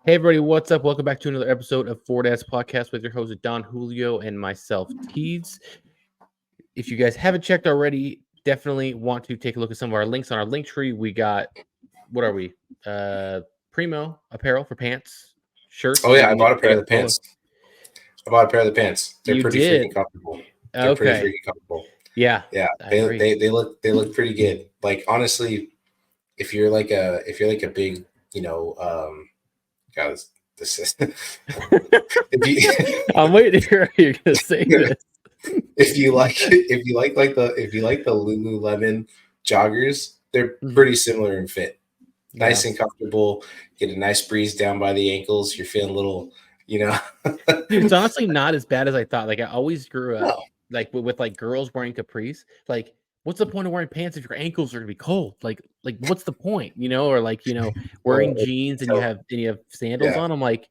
Hey everybody, what's up? Welcome back to another episode of Fore Podcast with your host Don Julio and myself, Tees. If you guys haven't checked already, definitely want to take a look at some of our links on our link tree. We got what are we? Primo apparel for pants, shirts. Oh yeah, I bought a We pair of got the pants. I bought a pair of the pants. They're You pretty did. freaking comfortable. They're pretty Okay. freaking comfortable. Yeah. Yeah, I they agree. they they look pretty good. Like honestly, if you're like a big, guys, this is I'm waiting to hear how you're gonna say this. if you like the Lululemon joggers, they're pretty similar in fit. Nice and comfortable. Get a nice breeze down by the ankles. You're feeling a little, Dude, it's honestly not as bad as I thought. Like I always grew up No. like with like girls wearing capris. Like, what's the point of wearing pants if your ankles are gonna be cold? Like what's the point? Or like wearing jeans and you have sandals on. I'm like,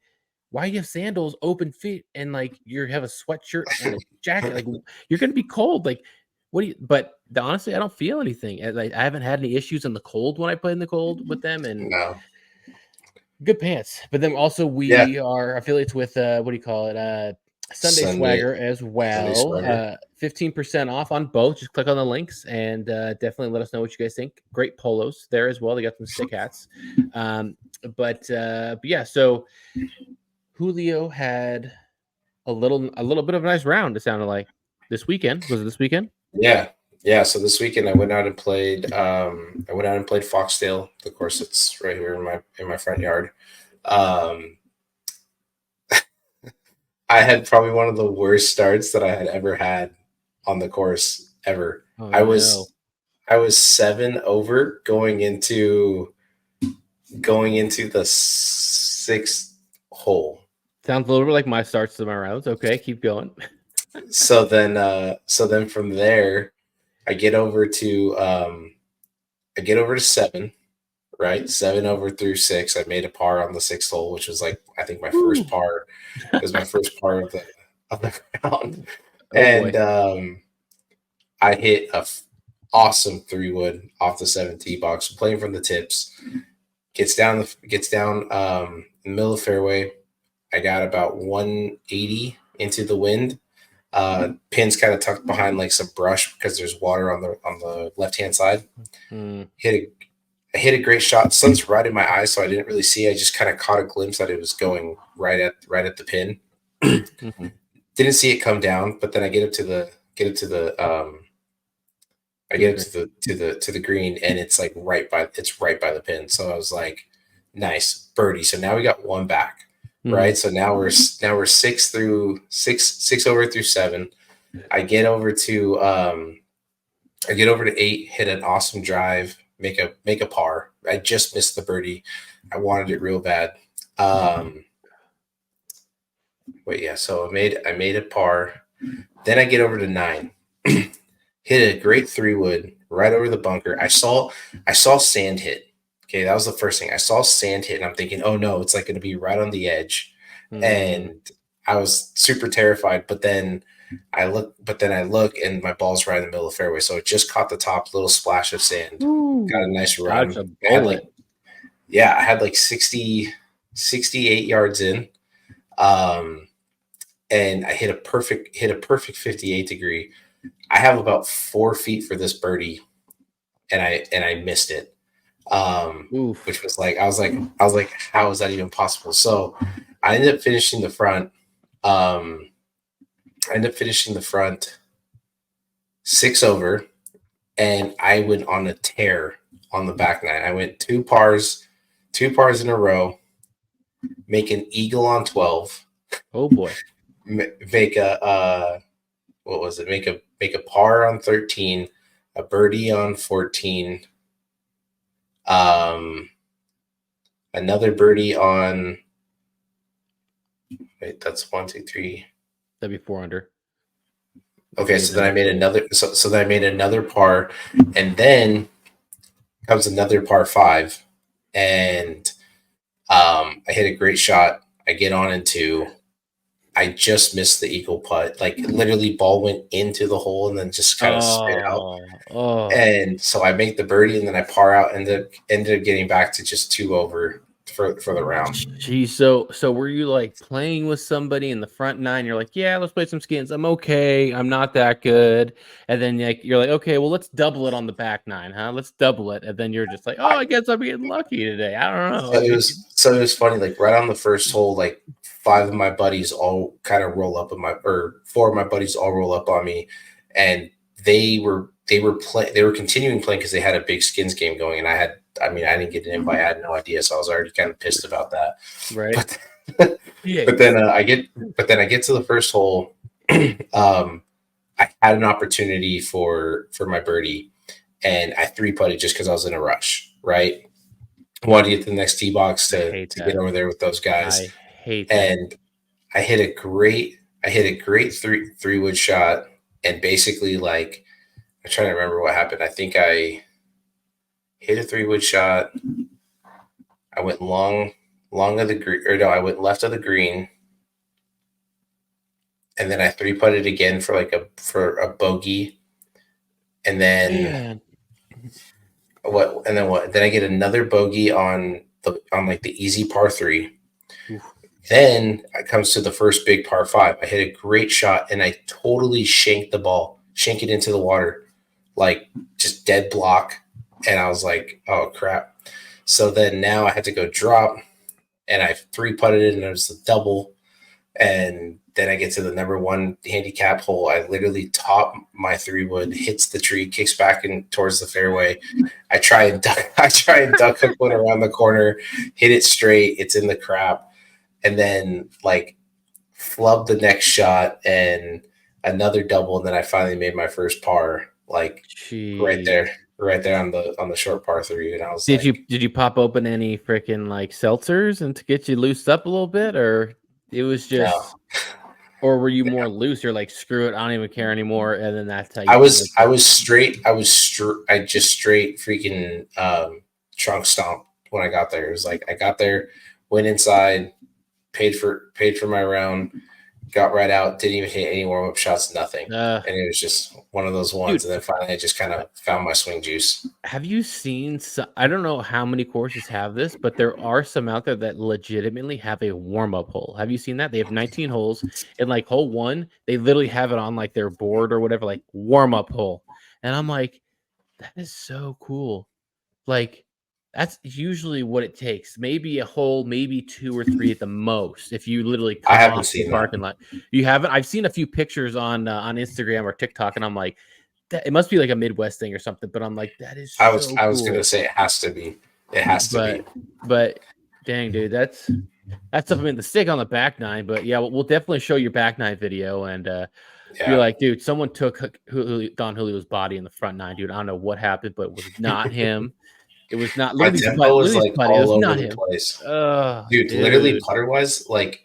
why you have sandals, open feet, and like you have a sweatshirt and a jacket? Like you're gonna be cold. Like what do you? But honestly, I don't feel anything. I haven't had any issues in the cold when I play in the cold with them, and No. good pants. But then also we are affiliates with what do you call it? Sunday Swagger as well. 15% off on both. Just click on the links and definitely let us know what you guys think. Great polos there as well. They got some sick hats. But yeah, so Julio had a little bit of a nice round. It sounded like this weekend. Was it this weekend? Yeah. So this weekend I went out and played. Foxdale. Of course, it's right here in my front yard. I had probably one of the worst starts that I had ever had on the course ever. Oh, I was 7 over going into the sixth hole. Sounds a little bit like my starts to my rounds. Okay, keep going. So then from there, I get over to 7, right? 7 over through 6. I made a par on the sixth hole, which was like I think my first par. It was my first par of the round. I hit a awesome 3-wood off the 7 tee box, playing from the tips. Gets down in the middle of the fairway. I got about 180 into the wind. Pin's kind of tucked behind like some brush because there's water on the left hand side. I hit a great shot. Sun's right in my eyes, so I didn't really see. I just kind of caught a glimpse that it was going right at the pin. Didn't see it come down, but then I get up to the green, and it's like right by the pin. So I was like, nice birdie. So now we got one back. Right. So now we're 6 over through 7. I get over to 8, hit an awesome drive, make a par. I just missed the birdie. I wanted it real bad. So I made a par. Then I get over to 9. Hit a great 3-wood right over the bunker. I saw sand hit. Okay, that was the first thing. I saw sand hit, and I'm thinking, oh no, it's like going to be right on the edge. And I was super terrified. But then I look, and my ball's right in the middle of the fairway. So it just caught the top, little splash of sand. Got a nice run. I had like 68 yards in. And I hit a perfect 58 degree. I have about 4 feet for this birdie, and I missed it. Which was like I was like how is that even possible? So I ended up finishing the front. 6 over, and I went on a tear on the back nine. I went 2 pars in a row, make an eagle on 12. Oh boy. Make a make a par on 13, a birdie on 14. Another birdie on. Wait, that's 1, 2, 3. That'd be 4 under. Okay, so then I made another. So then I made another par, and then comes another par 5, and I hit a great shot. I get on in 2. I just missed the eagle putt. Like literally, ball went into the hole and then just kind of spit out. And so I make the birdie, and then I par out, and ended up getting back to just 2 over. for the round. Geez, so were you like playing with somebody in the front nine? You're like, yeah, let's play some skins. I'm okay. I'm not that good. And then you're like, okay, well, let's double it on the back nine, huh? Let's double it. And then you're just like, oh, I guess I'm getting lucky today. I don't know. So it was funny. Like right on the first hole, like 5 of my buddies all kind of roll up on my, or 4 of my buddies all roll up on me, and they were continuing playing because they had a big skins game going, and I didn't get an invite. I had no idea, so I was already kind of pissed about that. Right. But then I get to the first hole. I had an opportunity for my birdie, and I 3-putted just because I was in a rush. Right, I wanted to get to the next tee box to get over there with those guys. I hate that. And I hit a great three wood shot, and basically like I'm trying to remember what happened. I think I hit a 3-wood shot. I went long of the green, or no, I went left of the green, and then I 3-putted again for a bogey, and then what? And then what? Then I get another bogey on like the easy par 3. Oof. Then it comes to the first big par 5. I hit a great shot, and I totally shank it into the water, like just dead block. And I was like, oh crap. So then now I had to go drop, and I 3-putted it, and it was a double. And then I get to the number 1 handicap hole. I literally top my 3-wood, hits the tree, kicks back and towards the fairway. I try and duck hook one around the corner, hit it straight. It's in the crap. And then like flub the next shot and another double. And then I finally made my first par, like right there on the short par 3. And I was did you pop open any freaking like seltzers and to get you loosed up a little bit, or it was just, no. Or were you more loose? You're like, screw it, I don't even care anymore. And then that's how you. I just straight freaking trunk stomp when I got there. It was like I got there, went inside, paid for my round, got right out, didn't even hit any warm up shots, nothing. And it was just one of those ones. Dude, and then finally I just kind of found my swing juice. Have you seen I don't know how many courses have this, but there are some out there that legitimately have a warm-up hole. Have you seen that? They have 19 holes, and like hole 1, they literally have it on like their board or whatever, like warm-up hole. And I'm like, that is so cool. Like, that's usually what it takes. Maybe a hole, maybe 2 or 3 at the most. If you literally come off the parking lot, you haven't. I've seen a few pictures on Instagram or TikTok, and I'm like, it must be like a Midwest thing or something. But I'm like, that is. I was gonna say it has to be. It has to be. But dang, dude, that's something in the stick on the back nine. But yeah, we'll definitely show your back nine video, and you're like, dude, someone took Don Julio's body in the front nine, dude. I don't know what happened, but it was not him. It was not. My tempo was like all over the place. Dude, literally putter wise, like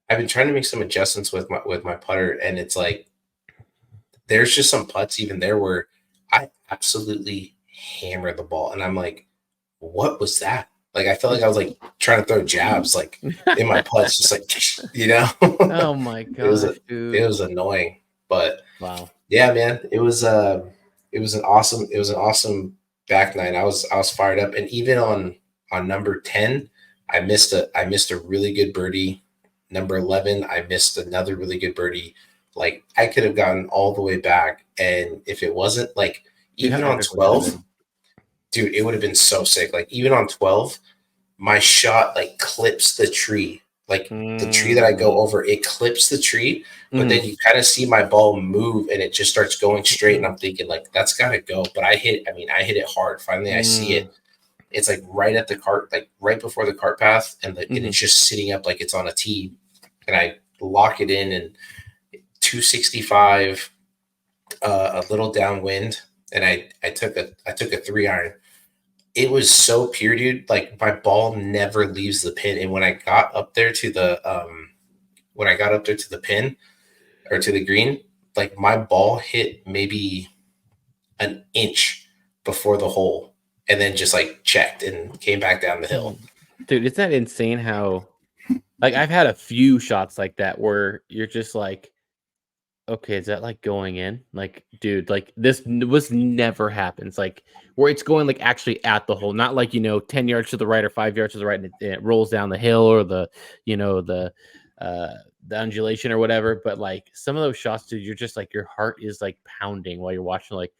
I've been trying to make some adjustments with my putter, and it's like there's just some putts even there where I absolutely hammer the ball, and I'm like, what was that? Like I felt like I was like trying to throw jabs like in my putts, just like Oh my god, it was annoying, but wow, yeah, man, it was an awesome back nine. I was fired up, and even on number 10, I missed a really good birdie. Number 11, I missed another really good birdie. Like I could have gotten all the way back, and if it wasn't like even on 12, dude, it would have been so sick. Like even on 12, my shot like clips the tree. Like the tree that I go over, it clips the tree, but then you kind of see my ball move and it just starts going straight. And I'm thinking like, that's gotta go. But I hit it hard. Finally, I see it. It's like right at the cart, like right before the cart path. And it's just sitting up like it's on a tee. And I lock it in and 265, a little downwind. And I took a 3-iron. It was so pure, dude. Like my ball never leaves the pin. And when I got up there to the pin or to the green, like my ball hit maybe an inch before the hole and then just like checked and came back down the hill. Dude, isn't that insane how like I've had a few shots like that where you're just like, okay, is that like going in? Like, dude, like this was never happens. Like where it's going like actually at the hole, not like 10 yards to the right or 5 yards to the right, and it rolls down the hill or the undulation or whatever. But like some of those shots, dude, you're just like your heart is like pounding while you're watching. Like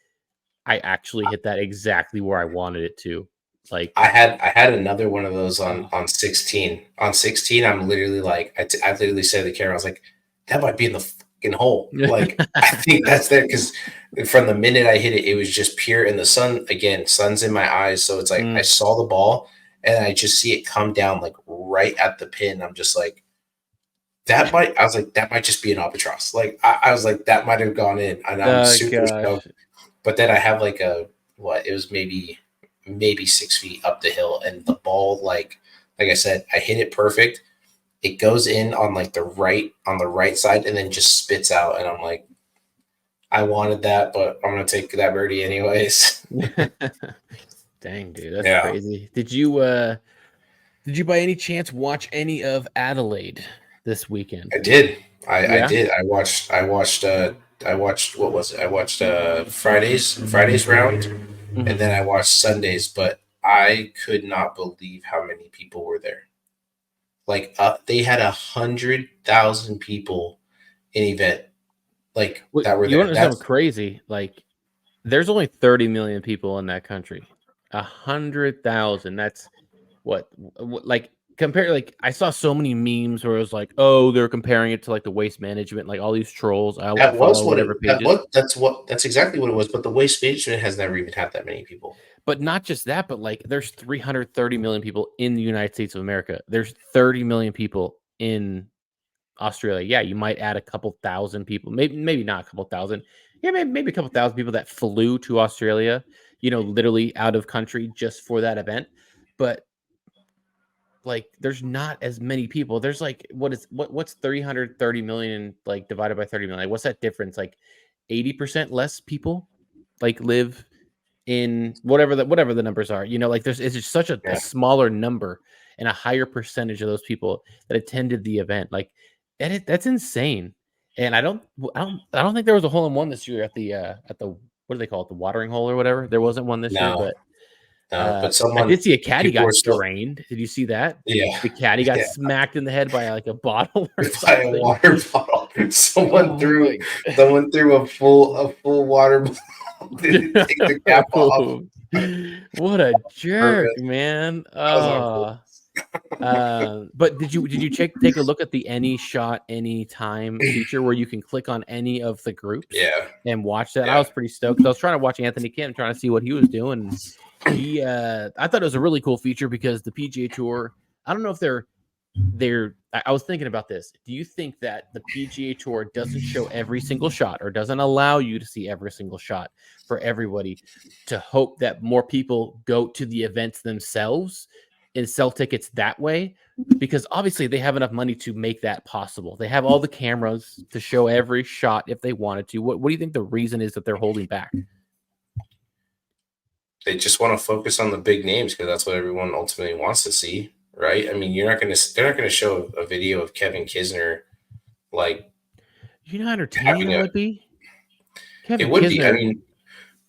I actually hit that exactly where I wanted it to. Like I had another one of those on 16. On 16, I'm literally like I literally said to the camera, I was like, that might be in the fucking hole. Like I think that's there because from the minute I hit it, it was just pure. And the sun's in my eyes, so it's like I saw the ball and I just see it come down like right at the pin. I'm just like, that might just be an albatross. Like I was like, that might have gone in, and I'm super stoked. But then I have like it was maybe 6 feet up the hill, and the ball, like I said, I hit it perfect. It goes in on like the right side and then just spits out, and I'm like, I wanted that, but I'm gonna take that birdie anyways. Dang, dude, that's crazy. Did you by any chance watch any of Adelaide this weekend? I did. I did. I watched what was it? I watched Friday's round, and then I watched Sundays, but I could not believe how many people were there. Like they had 100,000 people in event, like that were there. You want to know something crazy? Like there's only 30 million people in that country. 100,000. That's what like compare. Like I saw so many memes where it was like, oh, they're comparing it to like the Waste Management, like all these trolls. That's exactly what it was. But the Waste Management has never even had that many people. But not just that, but like there's 330 million people in the United States of America. There's 30 million people in Australia. Yeah, you might add a couple thousand people, maybe not a couple thousand. Yeah, maybe a couple thousand people that flew to Australia, literally out of country just for that event. But like there's not as many people. There's like what's 330 million like divided by 30 million? Like, what's that difference? Like 80% less people like live in whatever the numbers are. Like it's just such a smaller number and a higher percentage of those people that attended the event. Like that's insane. And I don't think there was a hole in one this year at the what do they call it, the watering hole or whatever. There wasn't one this year, but I did see a caddy got drained. Did you see that? Yeah, the caddy got smacked in the head by like a bottle or by a water bottle. Someone threw a full water bottle. Didn't take the cap off. What a jerk, man! But did you take a look at the any shot any time feature where you can click on any of the groups and watch that? I was pretty stoked. I was trying to watch Anthony Kim, trying to see what he was doing. I thought it was a really cool feature because the PGA Tour, I don't know if they're I was thinking about this. Do you think that the PGA Tour doesn't show every single shot or doesn't allow you to see every single shot for everybody to hope that more people go to the events themselves and sell tickets that way? Because obviously they have enough money to make that possible. They have all the cameras to show every shot if they wanted to. What do you think the reason is that they're holding back? They just want to focus on the big names because that's what everyone ultimately wants to see. Right? I mean, they're not going to show a video of Kevin Kisner, like. You know how entertaining that would be. It would be. I mean,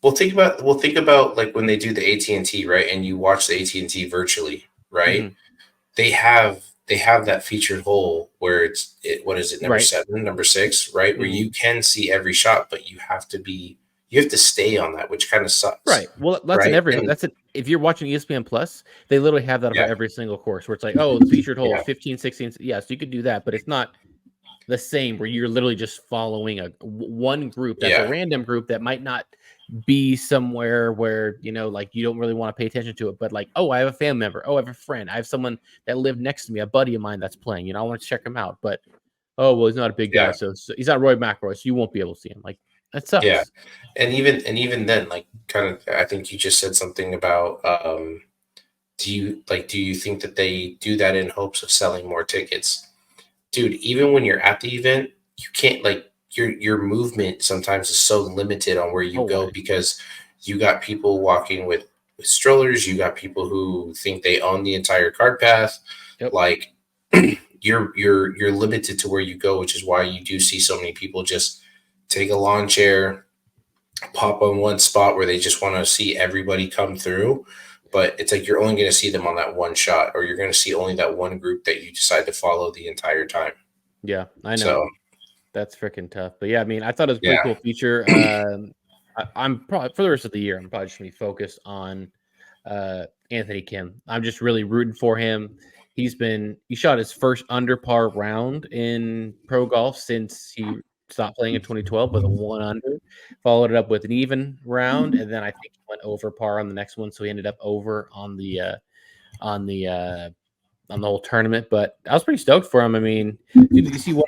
we'll think about like when they do the AT&T, right? And you watch the AT&T virtually, right? Mm-hmm. They have that featured hole where what is it, number 7, number 6, right? Mm-hmm. Where you can see every shot, but you have to stay on that, which kind of sucks. Right. Well, that's in every. If you're watching ESPN Plus, they literally have that for every single course where it's like, oh, the featured hole 15, 16. Yeah, so you could do that, but it's not the same where you're literally just following one group that's a random group that might not be somewhere where like you don't really want to pay attention to it, but like, oh, I have a family member, oh, I have a friend, I have someone that lived next to me, a buddy of mine that's playing. I want to check him out, but oh well, he's not a big guy, so he's not Roy McIlroy, so you won't be able to see him. Like. That sucks. Yeah, and even then, like, kind of, I think you just said something about, do you think that they do that in hopes of selling more tickets, dude? Even when you're at the event, you can't, like, your movement sometimes is so limited on where you go because you got people walking with strollers, you got people who think they own the entire cart path, like you're limited to where you go, which is why you do see so many people just take a lawn chair, pop on one spot where they just want to see everybody come through. But it's like you're only going to see them on that one shot, or you're going to see only that one group that you decide to follow the entire time. Yeah, I know. So that's freaking tough. But yeah, I mean, I thought it was a pretty cool feature. I'm probably for the rest of the year, I'm probably just going to be focused on Anthony Kim. I'm just really rooting for him. He shot his first under par round in pro golf since he stopped playing in 2012 with a 1 under, followed it up with an even round, and then I think he went over par on the next one, so he ended up over on the whole tournament. But I was pretty stoked for him. I mean, dude, did you see one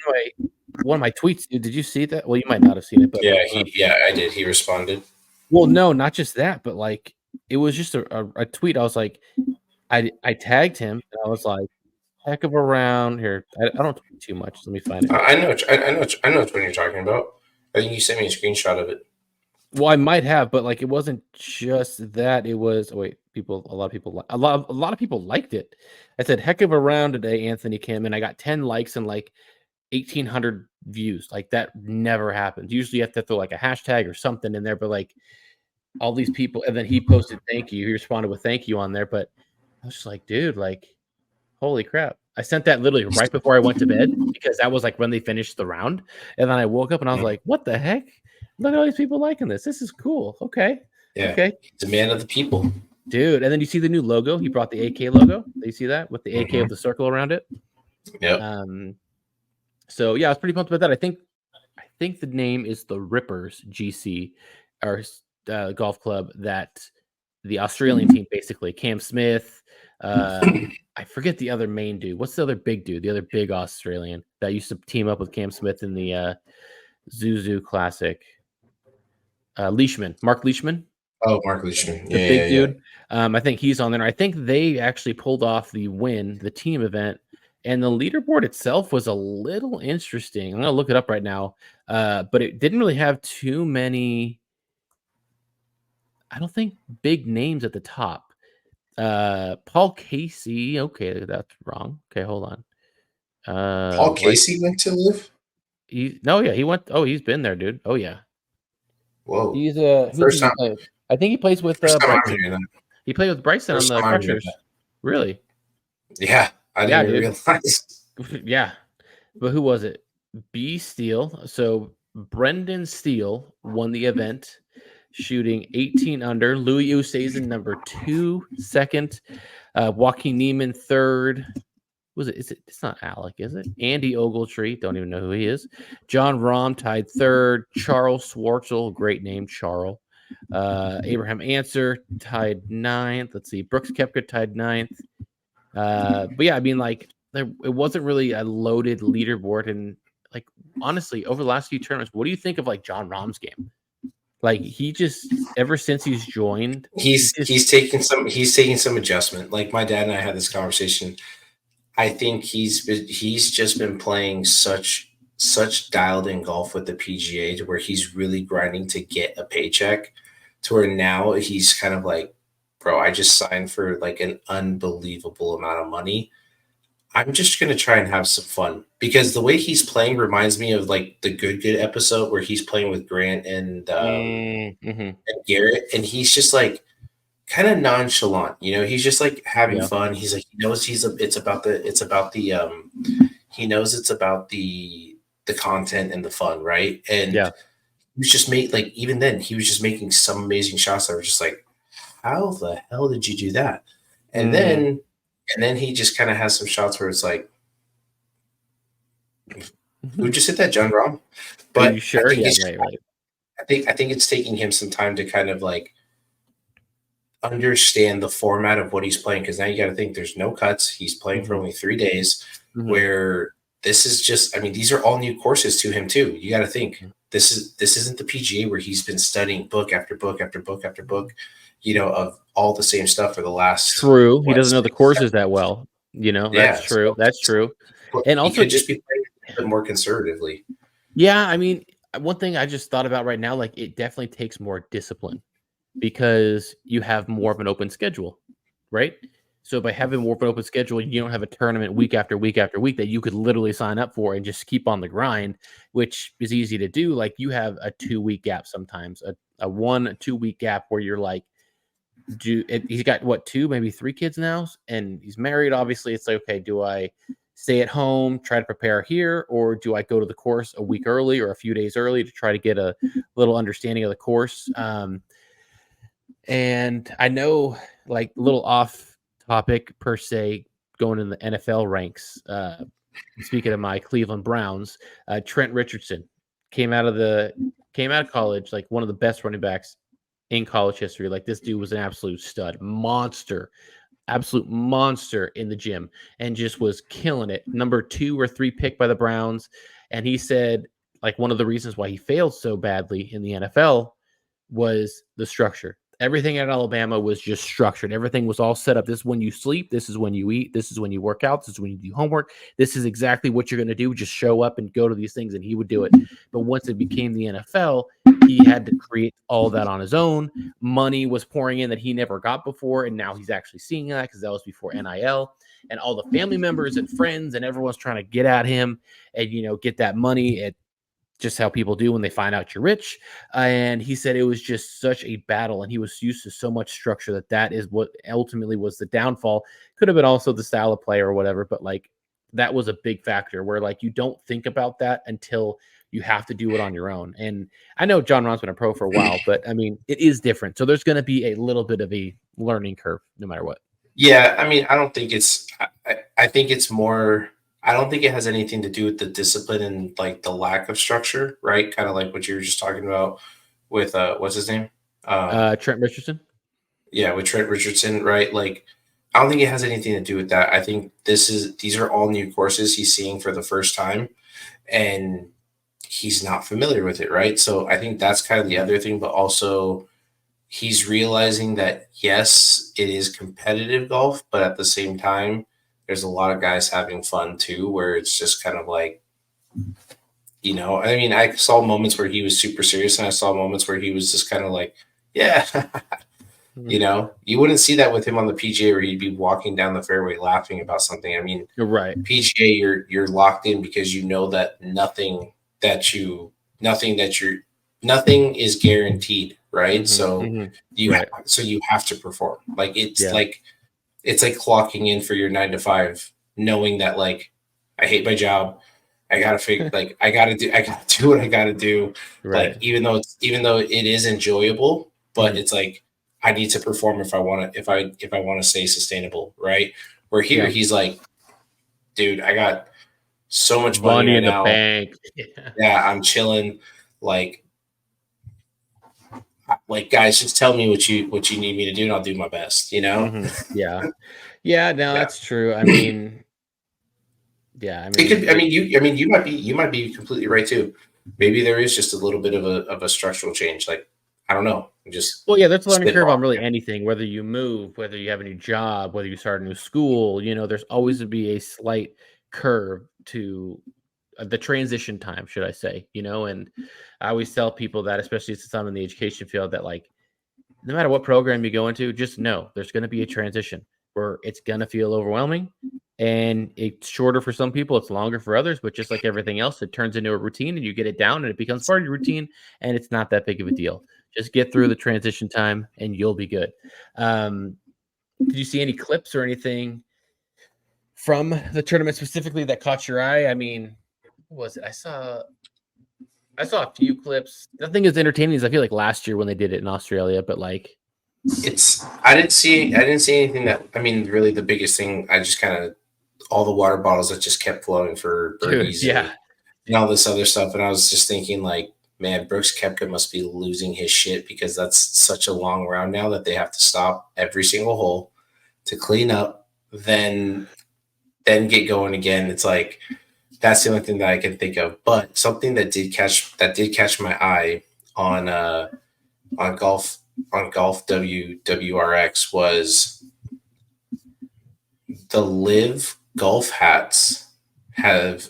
of my tweets? Dude, did you see that? Well, you might not have seen it, but I did. He responded. Well, no, not just that, but like it was just a tweet. I was like, I tagged him, and I was like, heck of a round here. I don't tweet too much. Let me find it. I know what you're talking about. I think you sent me a screenshot of it. Well, I might have, but like it wasn't just that. It was a lot of people liked it. I said, heck of a round today, Anthony Kim, and I got 10 likes and like 1,800 views. Like that never happens. Usually you have to throw like a hashtag or something in there, but like all these people, and then he posted thank you. He responded with thank you on there, but I was just like, dude, like, holy crap. I sent that literally right before I went to bed because that was like when they finished the round. And then I woke up and I was like, what the heck? Look at all these people liking this. This is cool. Okay. Yeah. Okay. He's a man of the people. Dude. And then you see the new logo. He brought the AK logo. Do you see that with the AK of the circle around it? Yeah. So yeah, I was pretty pumped about that. I think the name is the Rippers GC or golf club that the Australian team, basically Cam Smith. I forget the other main dude. What's the other big dude? The other big Australian that used to team up with Cam Smith in the Zurich Classic. Leishman, Mark Leishman. Oh, Mark Leishman. The big dude. I think he's on there. I think they actually pulled off the win, the team event. And the leaderboard itself was a little interesting. I'm going to look it up right now. But it didn't really have too many, I don't think, big names at the top. Paul Casey. Okay, that's wrong. Okay, hold on. Paul Casey went to LIV? He went. Oh, he's been there, dude. Oh, yeah. Whoa. He's first time. I think he plays with Bryson. He played with Bryson on the Crushers. Really? Yeah. I didn't realize. Yeah. But who was it? B. Steele. So Brendan Steele won the event, shooting 18 under. Louis Oosthuizen number 2, second. Joaquin Neiman third. It's not Alec, is it? Andy Ogletree, don't even know who he is. John Rahm tied third. Charles Schwartzel, great name, Charles. Abraham Answer tied 9th. Let's see, Brooks Koepka tied 9th. But yeah, I mean, like, it wasn't really a loaded leaderboard. And like, honestly, over the last few tournaments, what do you think of like John Rahm's game? Like, he just, ever since he's joined, he's taking some adjustment. Like my dad and I had this conversation. I think he's just been playing such dialed in golf with the PGA to where he's really grinding to get a paycheck, to where now he's kind of like, bro, I just signed for like an unbelievable amount of money. I'm just going to try and have some fun, because the way he's playing reminds me of like the Good episode where he's playing with Grant and Garrett. And he's just like kind of nonchalant, you know, he's just like having fun. He's like, he knows it's about the content and the fun. Right. And he was just even then he was just making some amazing shots that were just like, how the hell did you do that? And then he just kind of has some shots where it's like, who just hit that, John Rahm? But are you sure? Right. I think it's taking him some time to kind of like understand the format of what he's playing, because now you got to think there's no cuts. He's playing for only 3 days, where this is just, I mean, these are all new courses to him too. You got to think this isn't the PGA where he's been studying book after book after book after book, you know, of all the same stuff for the last. True. He doesn't know the courses that well, you know. That's true. So, that's true. And also, he could just be playing a bit more conservatively. Yeah, I mean, one thing I just thought about right now, like, it definitely takes more discipline because you have more of an open schedule, right? So by having more of an open schedule, you don't have a tournament week after week after week that you could literally sign up for and just keep on the grind, which is easy to do. Like you have a 2-week gap sometimes, a 1-2 week gap where you're like, he's got what, 2, maybe 3 kids now, and he's married. Obviously, it's like, okay, do I stay at home, try to prepare here, or do I go to the course a week early or a few days early to try to get a little understanding of the course? And I know, like, a little off topic per se, going in the NFL ranks. Speaking of my Cleveland Browns, Trent Richardson came out of college, like one of the best running backs in college history. Like, this dude was an absolute stud, absolute monster in the gym, and just was killing it. Number 2 or 3 pick by the Browns. And he said, like, one of the reasons why he failed so badly in the NFL was the structure. Everything at Alabama was just structured. Everything was all set up. This is when you sleep. This is when you eat. This is when you work out. This is when you do homework. This is exactly what you're going to do. Just show up and go to these things, and he would do it. But once it became the NFL, he had to create all that on his own. Money was pouring in that he never got before, and now he's actually seeing that because that was before NIL. And all the family members and friends and everyone's trying to get at him and, get that money at just how people do when they find out you're rich. And he said it was just such a battle, and he was used to so much structure that is what ultimately was the downfall. Could have been also the style of play or whatever, but like that was a big factor where like you don't think about that until you have to do it on your own. And I know John Ron's been a pro for a while, but I mean, it is different. So there's going to be a little bit of a learning curve no matter what. Yeah. I mean, I don't think I think it's more, I don't think it has anything to do with the discipline and like the lack of structure, right? Kind of like what you were just talking about with what's his name? Trent Richardson. Yeah, with Trent Richardson, right? Like, I don't think it has anything to do with that. I think these are all new courses he's seeing for the first time, and he's not familiar with it, right? So I think that's kind of the other thing, but also he's realizing that yes, it is competitive golf, but at the same time, there's a lot of guys having fun too, where it's just kind of like, I mean, I saw moments where he was super serious, and I saw moments where he was just kind of like, yeah, you wouldn't see that with him on the PGA where he'd be walking down the fairway laughing about something. I mean, you're right. PGA, you're locked in because you know that nothing is guaranteed, right? Mm-hmm. So you have to perform. Like it's like clocking in for your 9 to 5, knowing that like I hate my job. I gotta figure like I gotta do what I gotta do. Right. Like even though it is enjoyable, but it's like I need to perform if I want to stay sustainable, right? Where here he's like, dude, I got so much money in now. The bank. Yeah, I'm chilling. Like guys, just tell me what you need me to do, and I'll do my best. Mm-hmm. Yeah. No, that's true. I mean, it could. You might be completely right too. Maybe there is just a little bit of a structural change. Like I don't know. There's a learning curve on really anything. Whether you move, whether you have a new job, whether you start a new school. There's always to be a slight curve to the transition time, should I say? And I always tell people that, especially since I'm in the education field, that like no matter what program you go into, just know there's going to be a transition where it's going to feel overwhelming, and it's shorter for some people, it's longer for others, but just like everything else, it turns into a routine and you get it down and it becomes part of your routine, and it's not that big of a deal. Just get through the transition time and you'll be good. Did you see any clips or anything from the tournament specifically that caught your eye? I mean, what was it? I saw a few clips. Nothing as entertaining as I feel like last year when they did it in Australia, but like I didn't see anything that, I mean, really the biggest thing, I just kind of all the water bottles that just kept flowing for birdies and all this other stuff. And I was just thinking like, man, Brooks Koepka must be losing his shit because that's such a long round now that they have to stop every single hole to clean up, then get going again. It's like, that's the only thing that I can think of. But something that did catch my eye on golf WRX was the LIV golf hats since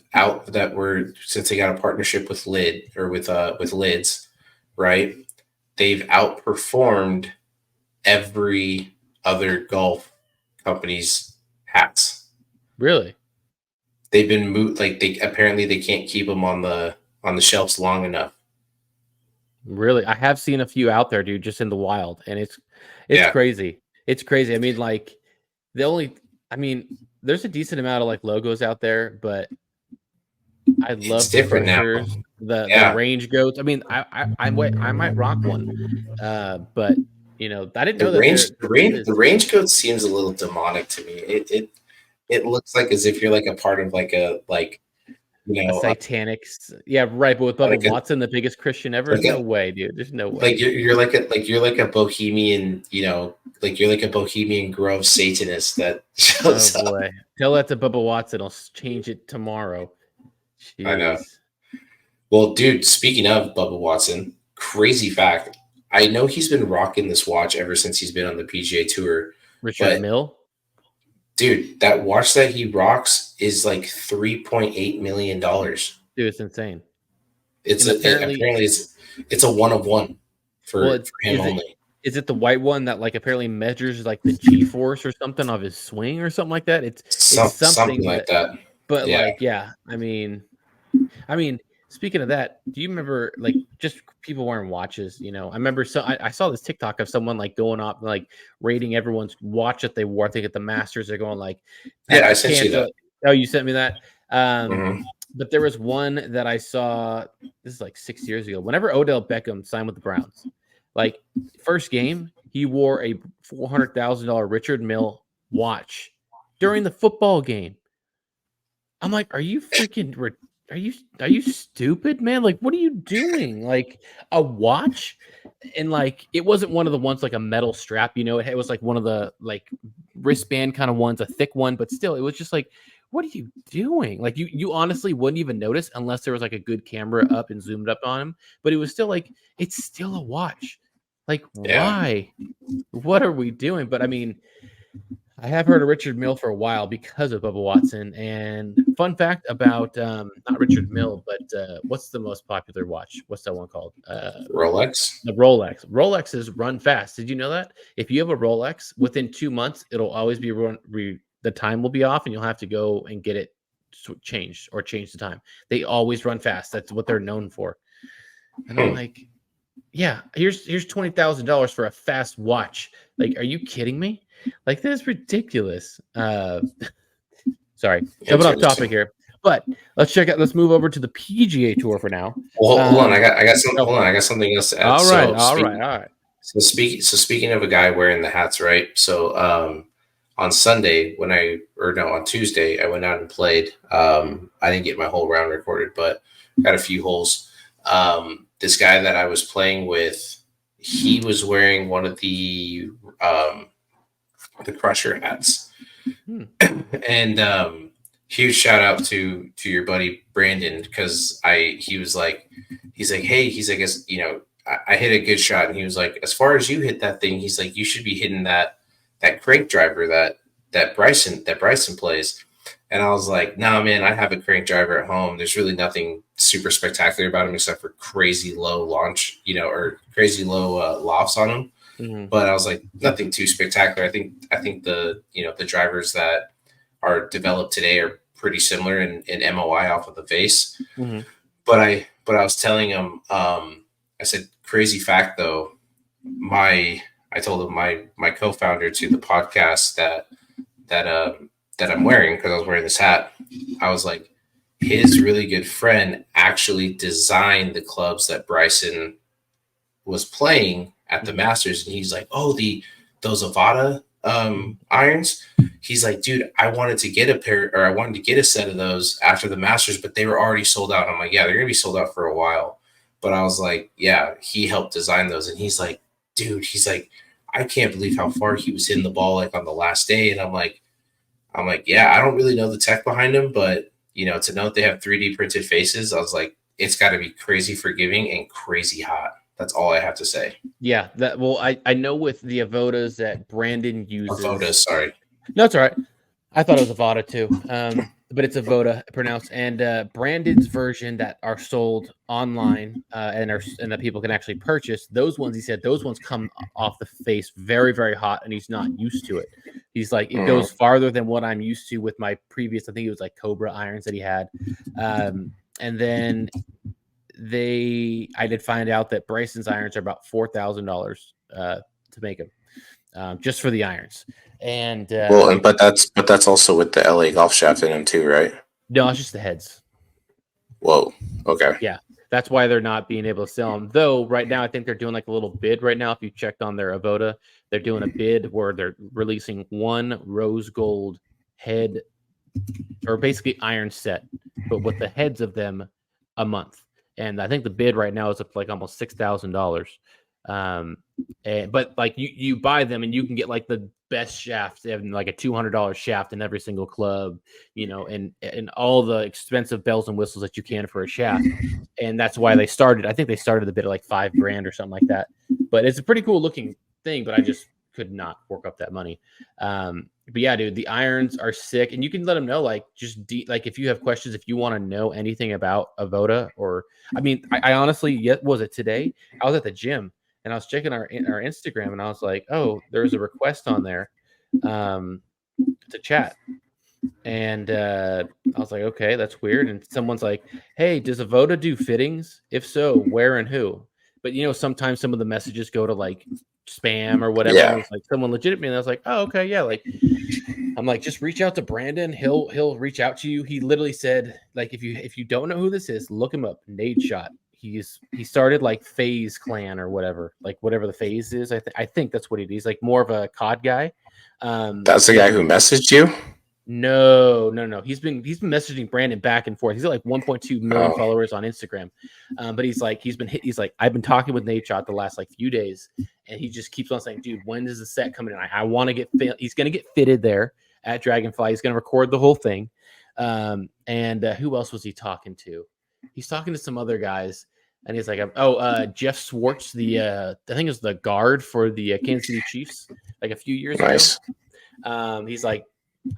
they got a partnership with with Lids, right? They've outperformed every other golf company's hats. Really? They've been moved. Like they can't keep them on the shelves long enough. Really? I have seen a few out there, dude, just in the wild, and it's crazy. It's crazy. I mean, like there's a decent amount of like logos out there, but I love the Crushers, the range goats. I mean, I might rock one, but you know, I didn't know that the range goat seems a little demonic to me. It looks like as if you're like a part of like a satanic, yeah, right. But with Bubba Watson, the biggest Christian ever, no way, dude. There's no way. Like you're like a bohemian, like you're like a bohemian grove Satanist that shows up. Boy. Tell that to Bubba Watson. I'll change it tomorrow. Jeez. I know. Well, dude, speaking of Bubba Watson, crazy fact. I know he's been rocking this watch ever since he's been on the PGA Tour. Richard Mille? Dude, that watch that he rocks is like $3.8 million. Dude, it's insane. Apparently it's a one of one for him only. Is it the white one that like apparently measures like the G-force or something of his swing or something like that? It's something like that. But yeah. I mean, speaking of that, do you remember like just people wearing watches? You know, I remember I saw this TikTok of someone like going up like rating everyone's watch that they wore. I think at the Masters, they're going like, I sent you that. Oh, you sent me that. But there was one that I saw. This is like 6 years ago. Whenever Odell Beckham signed with the Browns, like first game, he wore a $400,000 Richard Mille watch during the football game. I'm like, are you freaking? Are you stupid, man? Like, what are you doing? Like a watch, and like it wasn't one of the ones like a metal strap. You know, it was like one of the like wristband kind of ones, a thick one, but still, it was just like, what are you doing? Like you honestly wouldn't even notice unless there was like a good camera up and zoomed up on him. But it was still like, it's still a watch. Like, why? What are we doing? But I mean, I have heard of Richard Mille for a while because of Bubba Watson. And fun fact about not Richard Mille, but what's the most popular watch? What's that one called? Rolex. The Rolex. Rolexes run fast. Did you know that? If you have a Rolex, within 2 months, it'll always be the time will be off, and you'll have to go and get it changed or change the time. They always run fast. That's what they're known for. And I'm like, yeah, here's $20,000 for a fast watch. Like, are you kidding me? Like, that's ridiculous. Sorry, jumping off topic here, but let's move over to the PGA Tour for now. Well, hold on, I got something. Hold on, I got something else to add. All right. So speaking of a guy wearing the hats, right? So on Tuesday, I went out and played. I didn't get my whole round recorded, but got a few holes. This guy that I was playing with, he was wearing one of the Crusher hats. And huge shout out to your buddy Brandon, because he's like, hey, I hit a good shot, and he was like, as far as you hit that thing, he's like, you should be hitting that crank driver that Bryson plays. And I was like, nah, man, I have a crank driver at home. There's really nothing super spectacular about him except for crazy low launch, or crazy low lofts on him. Mm-hmm. But I was like, nothing too spectacular. I think the drivers that are developed today are pretty similar in MOI off of the face. Mm-hmm. But I was telling him, I said, crazy fact though, I told him my co-founder to the podcast that I'm wearing, because I was wearing this hat, I was like, his really good friend actually designed the clubs that Bryson was playing at the Masters. And he's like, oh, those Avada irons. He's like, dude, I wanted to get a set of those after the Masters, but they were already sold out. I'm like, yeah, they're gonna be sold out for a while. But I was like, yeah, he helped design those. And he's like, dude, I can't believe how far he was hitting the ball like on the last day. And I'm like, yeah, I don't really know the tech behind them, but to know that they have 3D printed faces, I was like, it's got to be crazy forgiving and crazy hot. That's all I have to say. Yeah, I know with the Avodas that Brandon uses. Avodas, sorry. No, it's all right. I thought it was Avada too. but it's Avoda pronounced, and Brandon's version that are sold online and that people can actually purchase. Those ones, he said, those ones come off the face very, very hot, and he's not used to it. He's like, it goes farther than what I'm used to with my previous. I think it was like Cobra irons that he had, and then I did find out that Bryson's irons are about $4,000 to make them, just for the irons. And but that's also with the LA golf shaft in them too, right? No, it's just the heads. Whoa. Okay. Yeah, that's why they're not being able to sell them. Though right now, I think they're doing like a little bid right now. If you checked on their Avoda, they're doing a bid where they're releasing one rose gold head, or basically iron set, but with the heads of them a month. And I think the bid right now is up like almost $6,000. But like you buy them and you can get like the best shaft. They have like a $200 shaft in every single club, and all the expensive bells and whistles that you can for a shaft. And that's why they started. I think they started the bid at like $5,000 or something like that. But it's a pretty cool looking thing. But I just could not fork up that money. But yeah, dude, the irons are sick, and you can let them know, like, just like if you have questions, if you want to know anything about Avoda, or I mean, I honestly, was it today? I was at the gym and I was checking our Instagram, and I was like, oh, there's a request on there to chat, and I was like, okay, that's weird. And someone's like, hey, does Avoda do fittings? If so, where and who? But sometimes some of the messages go to like spam or whatever. Yeah. And it's like someone legitimate, and I was like, oh, okay, yeah, like I'm like, just reach out to Brandon. He'll reach out to you. He literally said, like, if you don't know who this is, look him up. Nade Shot. He started like FaZe Clan or whatever, like whatever the FaZe is. I think that's what he is. He's like more of a COD guy. That's the guy who messaged you? No. He's been messaging Brandon back and forth. He's got like 1.2 million followers on Instagram. But he's like, I've been talking with Nade Shot the last like few days, and he just keeps on saying, dude, when does the set come in? I want to get he's gonna get fitted there at Dragonfly. He's gonna record the whole thing. And who else was he talking to? He's talking to some other guys, and he's like, Jeff Swartz, I think it was the guard for the Kansas City Chiefs, like a few years ago. He's like,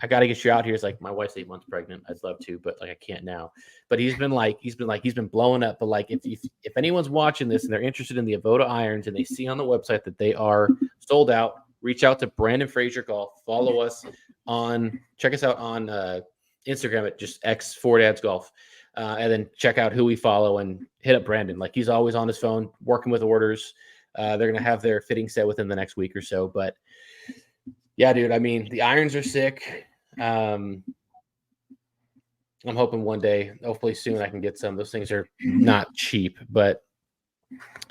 I got to get you out here. He's like, my wife's 8 months pregnant. I'd love to, but like, I can't now. But he's been blowing up. But like, if anyone's watching this and they're interested in the Avoda irons and they see on the website that they are sold out, reach out to Brandon Fraser Golf. Follow us check us out on Instagram at just X4Dads Golf. And then check out who we follow and hit up Brandon. Like, he's always on his phone working with orders. They're going to have their fitting set within the next week or so. But yeah, dude, I mean, the irons are sick. I'm hoping one day, hopefully soon, I can get some. Those things are not cheap, but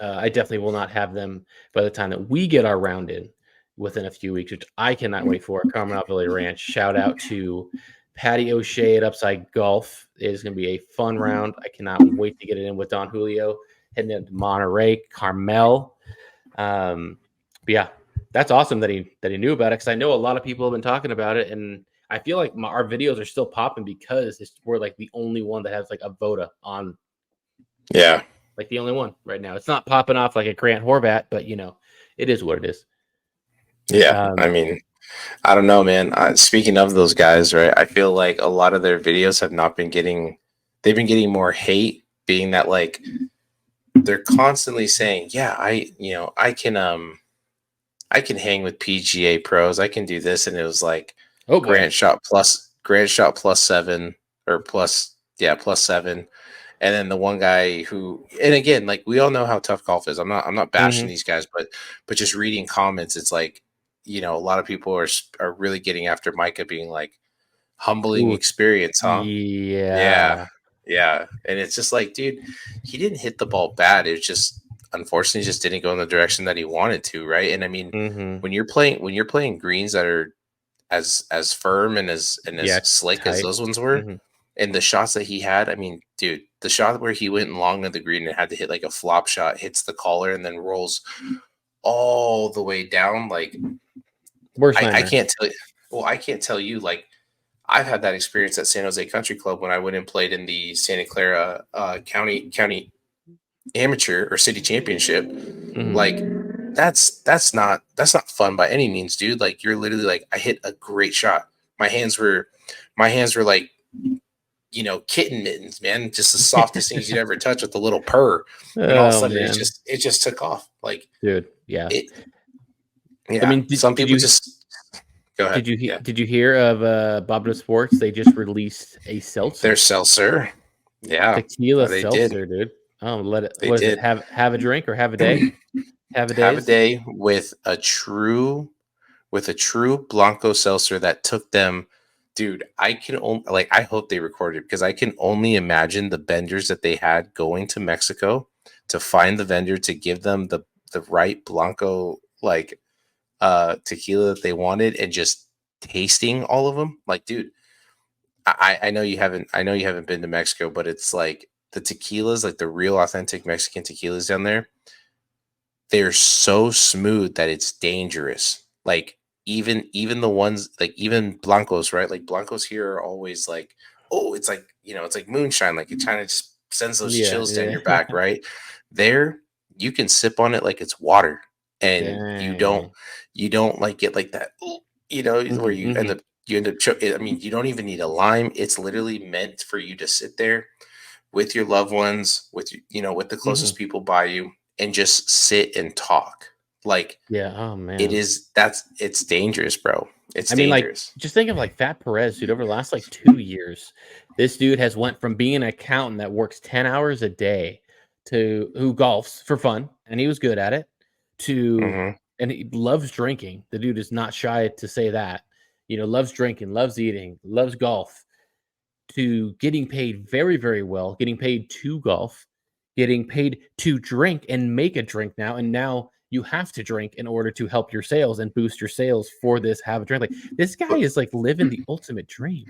I definitely will not have them by the time that we get our round in within a few weeks, which I cannot wait for. Carmenal Valley Ranch. Shout out to Patty O'Shea at Upside Golf. It is going to be a fun round. I cannot wait to get it in with Don Julio, heading into Monterey, Carmel. But yeah, that's awesome that he knew about it, because I know a lot of people have been talking about it, and I feel like our videos are still popping because we're like the only one that has like a Avoda on. Yeah, like the only one right now. It's not popping off like a Grant Horvat, but it is what it is. Yeah, I mean, I don't know, man. Speaking of those guys, right? I feel like a lot of their videos have not been getting. They've been getting more hate, being that like they're constantly saying, "Yeah, I can hang with PGA pros. I can do this," and it was like Grant Shot plus 7 or plus 7, and then the one guy who, and again, like we all know how tough golf is. I'm not bashing these guys, but just reading comments, it's like a lot of people are really getting after Micah, being like humbling experience, huh? Yeah, and it's just like, dude, he didn't hit the ball bad. It was just, unfortunately, just didn't go in the direction that he wanted to, right? And I mean, when you're playing greens that are as firm and as slick tight as those ones were, and the shots that he had, I mean, dude, the shot where he went long of the green and had to hit like a flop shot, hits the collar and then rolls all the way down, like I can't tell you. Well, I can't tell you, like, I've had that experience at San Jose Country Club when I went and played in the Santa Clara County Amateur or City Championship. Like, that's not fun by any means, dude. Like, you're literally like, I hit a great shot. My hands were like kitten mittens, man, just the softest things you'd ever touch with a little purr, and all of a Oh sudden man, it just took off. Like dude, yeah. it, I yeah. mean, Some people just go ahead. Yeah, did you hear of Bob Sports? They just released a their seltzer, seltzer. Yeah, tequila they did. seltzer, dude. Oh, let it. They What is it? did. Have a drink or have a day? Have a Have a days. day with a true Blanco seltzer that took them, dude. I can only like I hope they recorded because I can only imagine the vendors that they had going to Mexico to find the vendor to give them the right Blanco like tequila that they wanted and just tasting all of them. Like, dude, I know you haven't been to Mexico, but it's like the tequilas, like the real authentic Mexican tequilas down there, they're so smooth that it's dangerous. Like even the ones like even blancos, right? Like blancos here are always like, oh, it's like it's like moonshine. Like it kind of just sends those Yeah, chills down yeah. your back, right? There, you can sip on it like it's water, and Dang. you don't like get like that, where Hmm, hmm. you end up. I mean, you don't even need a lime. It's literally meant for you to sit there with your loved ones, with the Hmm. closest people by you, and just sit and talk. Like Yeah. Oh man. it's dangerous, bro. It's I mean, like, dangerous. just think of like Fat Perez, dude. Over the last like 2 years, this dude has went from being an accountant that works 10 hours a day to who golfs for fun, and he was good at it. To Hmm. and he loves drinking. The dude is not shy to say that. Loves drinking, loves eating, loves golf. To getting paid very, very well, getting paid to golf, getting paid to drink and make a drink now, and now you have to drink in order to help your sales and boost your sales for this have a drink. Like this guy But is like living the ultimate dream.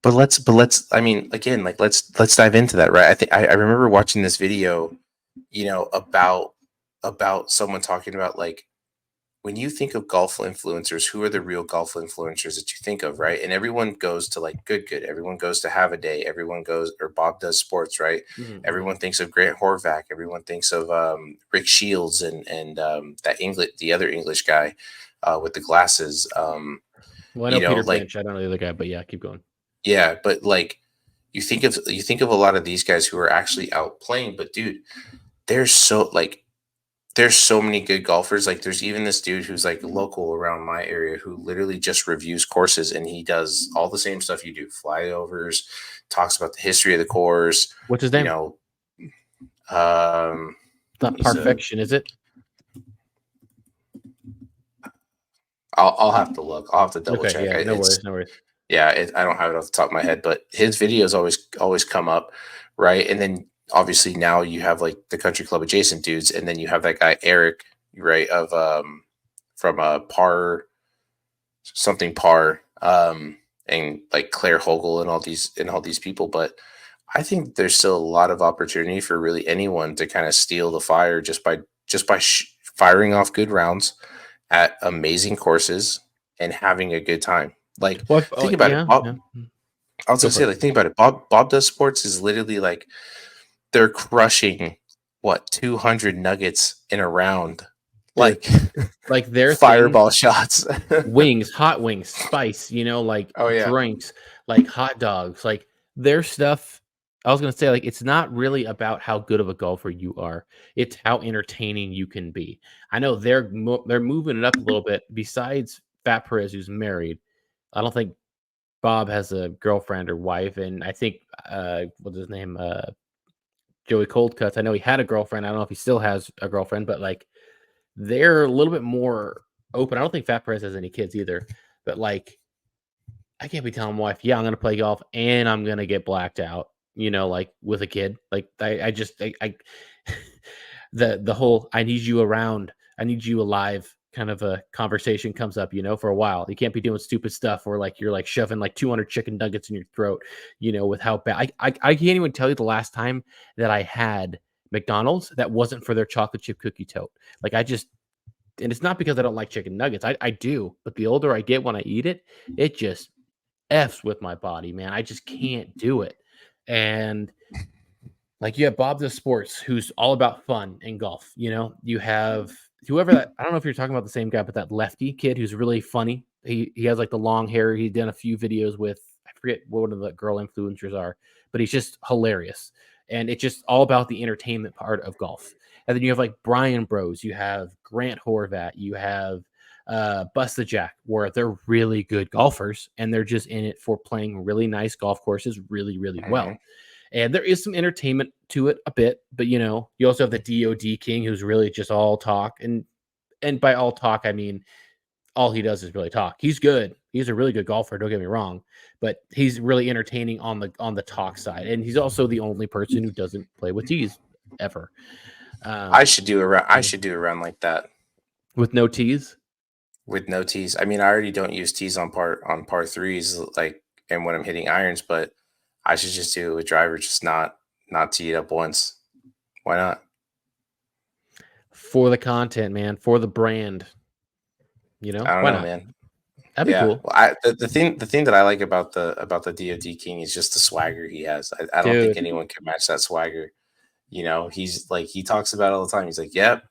let's I mean again, like let's dive into that, right? I think I remember watching this video, about someone talking about like when you think of golf influencers, who are the real golf influencers that you think of, right? And everyone goes to like good. Everyone goes to Have a Day. Everyone goes or Bob Does Sports, right? Mhm, mhm. Everyone thinks of Grant Horvath. Everyone thinks of Rick Shields and the other English guy with the glasses. Well, I know Peter Like Finch. I don't know the other guy, but yeah, keep going. yeah, but like you think of a lot of these guys who are actually out playing, but dude, there's so like there's so many good golfers. Like there's even this dude who's like local around my area who literally just reviews courses and he does all the same stuff you do, flyovers, talks about the history of the course, What's his you name? know. Um Not he's a Perfection, is it? I'll have to look. I'll have to double Okay, check. yeah, no worries, no worries. I don't have it off the top of my head, but his videos always come up, right? And then obviously now you have like the country club adjacent dudes, and then you have that guy Eric, right, of from Par something Par, and like Claire Hogel and all these people. But I think there's still a lot of opportunity for really anyone to kind of steal the fire just by firing off good rounds at amazing courses and having a good time. Like Well, think about it, yeah, Bob. yeah. I was Go gonna for say, it. like, think about it. Bob Does Sports is literally like they're crushing what 200 nuggets in a round, Dude, like like their thing, fireball shots. wings, hot wings, spice, like Oh yeah, drinks, like hot dogs, like their stuff. I was gonna say, like, it's not really about how good of a golfer you are. It's how entertaining you can be. I know they're moving it up a little bit. Besides Fat Perez, who's married, I don't think Bob has a girlfriend or wife, and I think what's his name, Joey Coldcuts. I know he had a girlfriend. I don't know if he still has a girlfriend, but like they're a little bit more open. I don't think Fat Perez has any kids either, but like I can't be telling my wife, yeah, I'm gonna play golf and I'm gonna get blacked out, like with a kid. Like I just I the whole I need you around, I need you alive kind of a conversation comes up, for a while. You can't be doing stupid stuff where like you're like shoving like 200 chicken nuggets in your throat, with how bad I can't even tell you the last time that I had McDonald's that wasn't for their chocolate chip cookie tote. Like I just and it's not because I don't like chicken nuggets. I do, but the older I get when I eat it, it just F's with my body, man. I just can't do it. And like you have Bob the Sports, who's all about fun and golf. You have whoever that I don't know if you're talking about the same guy, but that lefty kid who's really funny. He has like the long hair. He's done a few videos with forget what one of the girl influencers are, but he's just hilarious. And it's just all about the entertainment part of golf. And then you have like Brian Bros, you have Grant Horvat, you have Bust the Jack, where they're really good golfers and they're just in it for playing really nice golf courses really, really well. And there is some entertainment to it a bit, but you also have the DOD King, who's really just all talk. And by all talk, I mean all he does is really talk. He's good. He's a really good golfer. Don't get me wrong, but he's really entertaining on the talk side. And he's also the only person who doesn't play with tees ever. I should do a run like that with no tees. With no tees. I mean, I already don't use tees on par threes, like, and when I'm hitting irons, but I should just do it with driver, just not tee it up once. Why not? For the content, man. For the brand. I don't know, man. That'd be cool. Well, the thing that I like about the DOD King is just the swagger he has. I don't think anyone can match that swagger. He's like, he talks about it all the time. He's like, "Yep,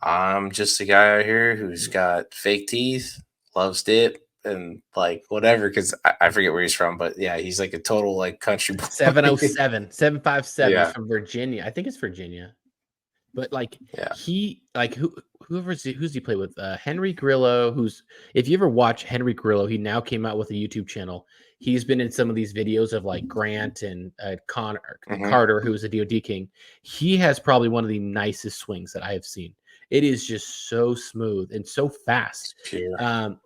I'm just a guy out here who's got fake teeth, loves dip, and like whatever." Because I forget where he's from, but yeah, he's like a total like country boy. 757 from Virginia. I think it's Virginia. But like who's he played with? Henry Grillo, who's, if you ever watch Henry Grillo, he now came out with a YouTube channel. He's been in some of these videos of like Grant and Carter, who is a DOD King. He has probably one of the nicest swings that I have seen. It is just so smooth and so fast.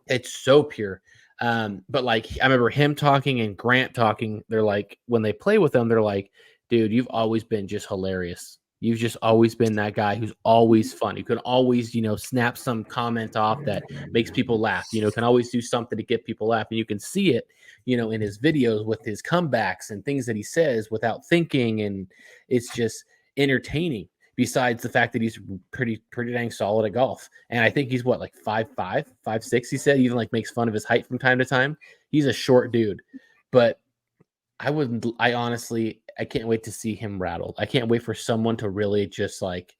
It's so pure. But like, I remember him talking and Grant talking. They're like, when they play with them, they're like, "Dude, you've always been just hilarious. You've just always been that guy who's always fun. You can always, snap some comment off that makes people laugh. Can always do something to get people laughing. You can see it, in his videos with his comebacks and things that he says without thinking. And it's just entertaining, besides the fact that he's pretty dang solid at golf. And I think he's what, like 5'5", 5'6", he said. He even like makes fun of his height from time to time. He's a short dude, but I can't wait to see him rattled. I can't wait for someone to really just like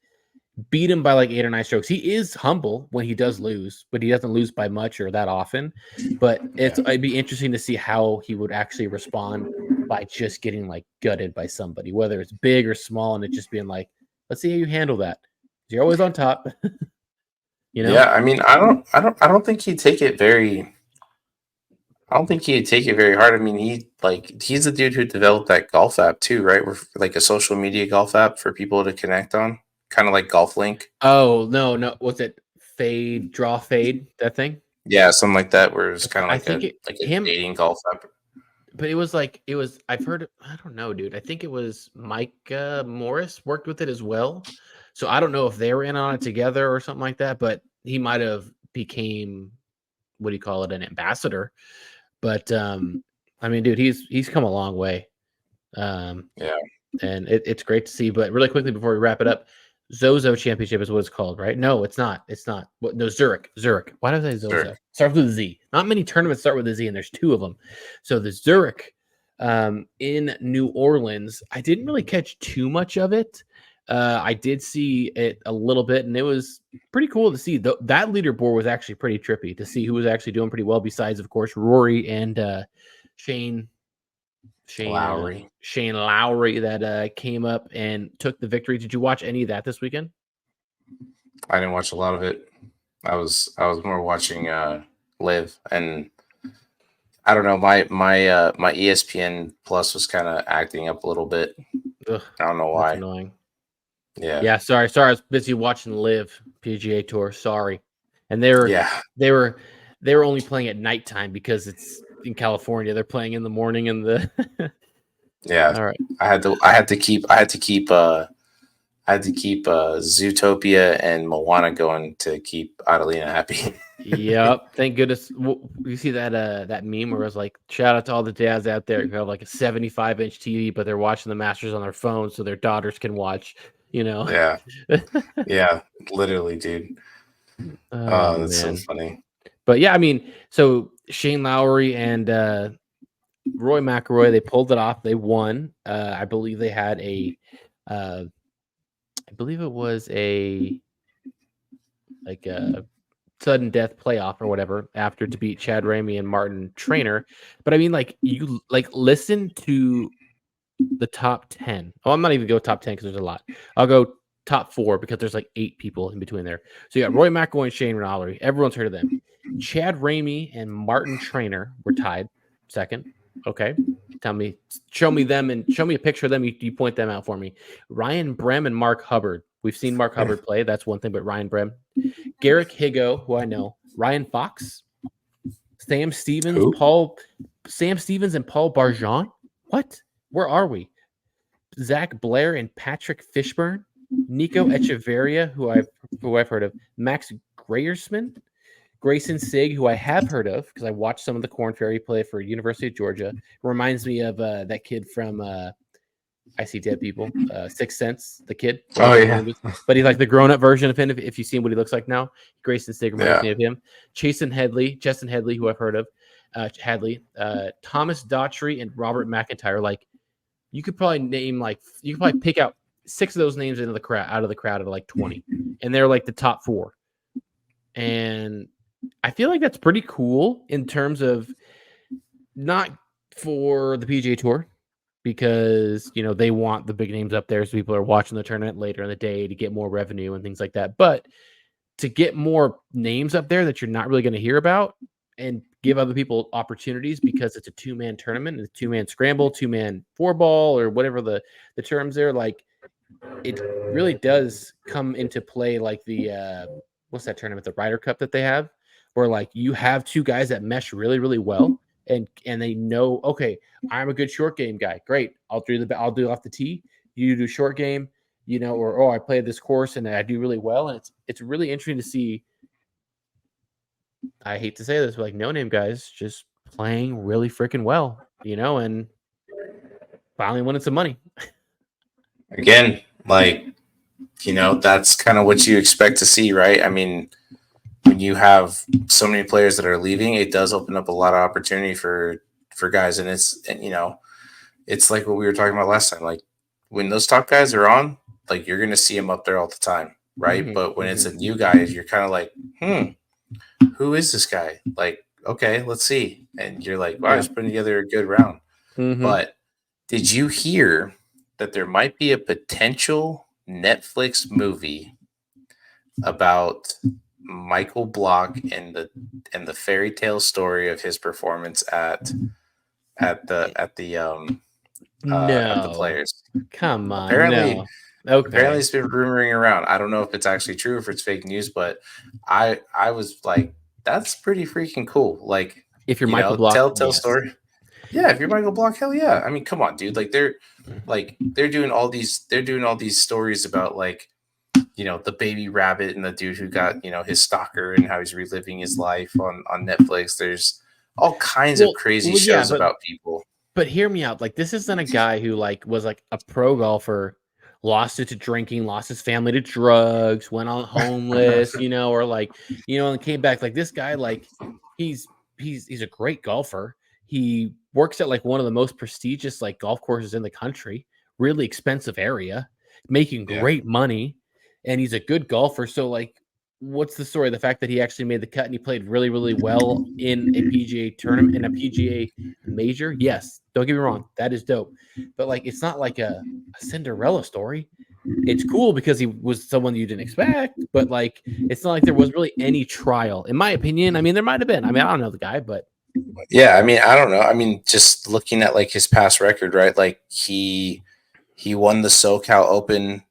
beat him by like 8 or 9 strokes. He is humble when he does lose, but he doesn't lose by much or that often. But it'd be interesting to see how he would actually respond by just getting like gutted by somebody, whether it's big or small, and it just being like, let's see how you handle that. You're always on top. Yeah, I mean, I don't think he'd take it very. I don't think he'd take it very hard. I mean, he's the dude who developed that golf app too, right? We're like a social media golf app for people to connect on, kind of like Golf Link. Oh no, what's it? Draw Fade, that thing? Yeah, something like that, where it's kind of like a dating golf app. But I've heard, I don't know, dude. I think it was Mike Morris worked with it as well. So I don't know if they were in on it together or something like that, but he might have became, an ambassador. But I mean, dude, he's come a long way. And it's great to see. But really quickly before we wrap it up, Zozo Championship is what it's called, right? No, it's not. It's not. No, Zurich. Why did I say Zozo? Starts with a Z. Not many tournaments start with a Z, and there's 2 of them. So the Zurich in New Orleans, I didn't really catch too much of it. I did see it a little bit, and it was pretty cool to see. That leaderboard was actually pretty trippy to see who was actually doing pretty well, besides, of course, Rory and Shane Lowry that came up and took the victory. Did you watch any of that this weekend? I didn't watch a lot of it. I was more watching LIV, and I don't know, my ESPN Plus was kind of acting up a little bit. Ugh, I don't know why. That's annoying. Yeah. Sorry. I was busy watching LIV PGA Tour. Sorry. And they were only playing at nighttime because it's in California. They're playing in the morning and the. Yeah. All right. I had to keep Zootopia and Moana going to keep Adelina happy. Yep. Thank goodness. You see that meme where it was like, shout out to all the dads out there who have like a 75-inch TV, but they're watching the Masters on their phone so their daughters can watch. Yeah. Yeah. Literally, dude. Oh, that's so funny. But yeah, I mean, so Shane Lowry and Roy McIlroy, they pulled it off. They won. I believe they had I believe it was a sudden death playoff or whatever after to beat Chad Ramey and Martin Trainer. But I mean, like, you like listen to the top 10. Oh, I'm not even go top 10 because there's a lot. I'll go top 4 because there's like 8 people in between there. So you got Roy McIlroy and Shane Lowry. Everyone's heard of them. Chad Ramey and Martin Trainer were tied second. Okay. Show me them and show me a picture of them. You point them out for me. Ryan Brem and Mark Hubbard. We've seen Mark Hubbard play. That's one thing, but Ryan Brem. Garrick Higo, who I know. Ryan Fox. Sam Stevens and Paul Barjon. What? Where are we? Zach Blair and Patrick Fishburne, Nico Echeverria, who I've heard of, Max Grayson Sig, who I have heard of because I watched some of the Corn Ferry play for University of Georgia. Reminds me of that kid from I See Dead People, Sixth Sense, the kid. Oh yeah, but he's like the grown-up version of him. If you've seen what he looks like now, Grayson Sig reminds me of him. Justin Headley, who I've heard of, Thomas Daughtry and Robert McIntyre. Like, you could probably pick out 6 of those names out of the crowd of like 20, and they're like the top 4. And I feel like that's pretty cool in terms of not for the PGA Tour, because they want the big names up there so people are watching the tournament later in the day to get more revenue and things like that. But to get more names up there that you're not really going to hear about and give other people opportunities, because it's a 2-man tournament, it's a 2-man scramble, 2-man 4-ball, or whatever the terms there. Like, it really does come into play, like the what's that tournament, the Ryder Cup that they have, where like you have 2 guys that mesh really, really well, and they know, okay, I'm a good short game guy. Great, I'll do off the tee. You do short game, or I played this course and I do really well, and it's really interesting to see. I hate to say this, but like no-name guys just playing really freaking well, and finally winning some money. Again, like, that's kind of what you expect to see, right? I mean, when you have so many players that are leaving, it does open up a lot of opportunity for guys. And it's like what we were talking about last time. Like, when those top guys are on, like, you're going to see them up there all the time, right? Mm-hmm. But when it's a new guy, you're kind of like, who is this guy? Like, okay, let's see. And you're like, wow, he's putting together a good round. Mm-hmm. But did you hear that there might be a potential Netflix movie about Michael Block and the fairy tale story of his performance at the Players? Come on, apparently, no. Okay. Apparently it's been rumoring around. I don't know if it's actually true, if it's fake news, but I was like, that's pretty freaking cool. Like, if you're Michael Block, tell story. Yeah, if you're Michael Block, hell yeah. I mean, come on, dude. Like, they're doing all these stories about, like, the baby rabbit and the dude who got, his stalker and how he's reliving his life on Netflix. There's all kinds of crazy shows about people. But hear me out. Like, this isn't a guy who was like a pro golfer, lost it to drinking, lost his family to drugs, went on homeless, or and came back. Like, this guy, like, he's a great golfer. He works at like one of the most prestigious like golf courses in the country, really expensive area, making great money, and he's a good golfer. So, like, what's the story? The fact that he actually made the cut and he played really, really well in a PGA tournament, in a PGA major. Yes, don't get me wrong, that is dope. But like, it's not like a Cinderella story. It's cool because he was someone you didn't expect, but like, it's not like there was really any trial, in my opinion. I mean, there might have been. I mean, I don't know the guy, but yeah, I mean, I don't know. I mean, just looking at like his past record, right? Like, he won the SoCal Open,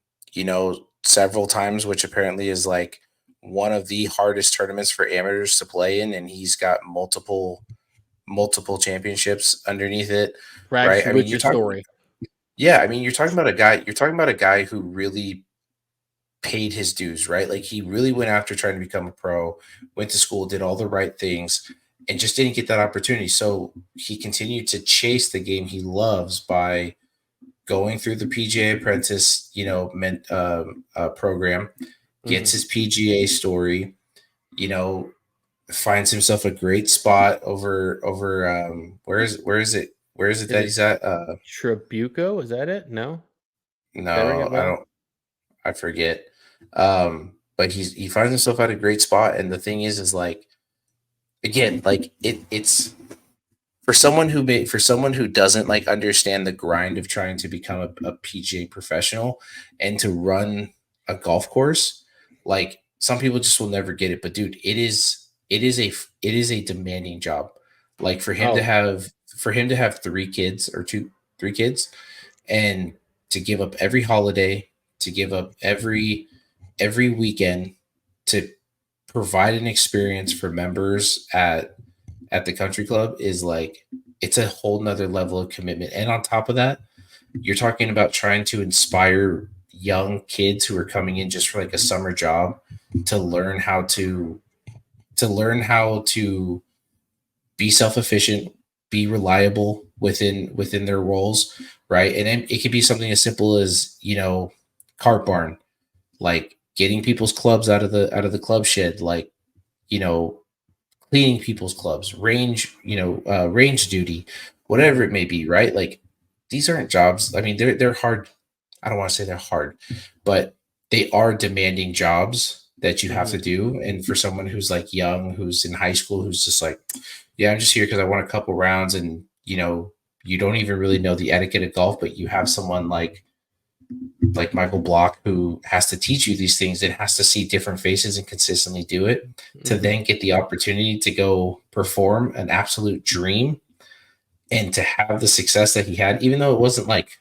several times, which apparently is like one of the hardest tournaments for amateurs to play in, and he's got multiple championships underneath it. Right? I mean, your story. Yeah, I mean, you're talking about a guy who really paid his dues, right? Like, he really went after trying to become a pro, went to school, did all the right things, and just didn't get that opportunity. So he continued to chase the game he loves by going through the PGA Apprentice, program, gets his PGA story, finds himself a great spot over where is it that he's at? Tribuco, is that it? No, I don't. I forget. but he finds himself at a great spot. And the thing is like, again, like it's for someone who doesn't like understand the grind of trying to become a PGA professional and to run a golf course. Like, some people just will never get it, but dude, it is a demanding job. Like, for him to have 3 kids or 3 kids, and to give up every holiday, to give up every weekend, to provide an experience for members at the country club, is like, it's a whole nother level of commitment. And on top of that, you're talking about trying to inspire young kids who are coming in just for like a summer job to learn how to be self-efficient, be reliable within their roles, right? And then it could be something as simple as, cart barn, like getting people's clubs out of the club shed, like, cleaning people's clubs, range duty, whatever it may be, right? Like, these aren't jobs. I mean, they're hard. I don't want to say they're hard, but they are demanding jobs that you have to do. And for someone who's like young, who's in high school, who's just like, yeah, I'm just here because I want a couple rounds, and you don't even really know the etiquette of golf, but you have someone like Michael Block, who has to teach you these things and has to see different faces and consistently do it, to then get the opportunity to go perform an absolute dream and to have the success that he had, even though it wasn't like,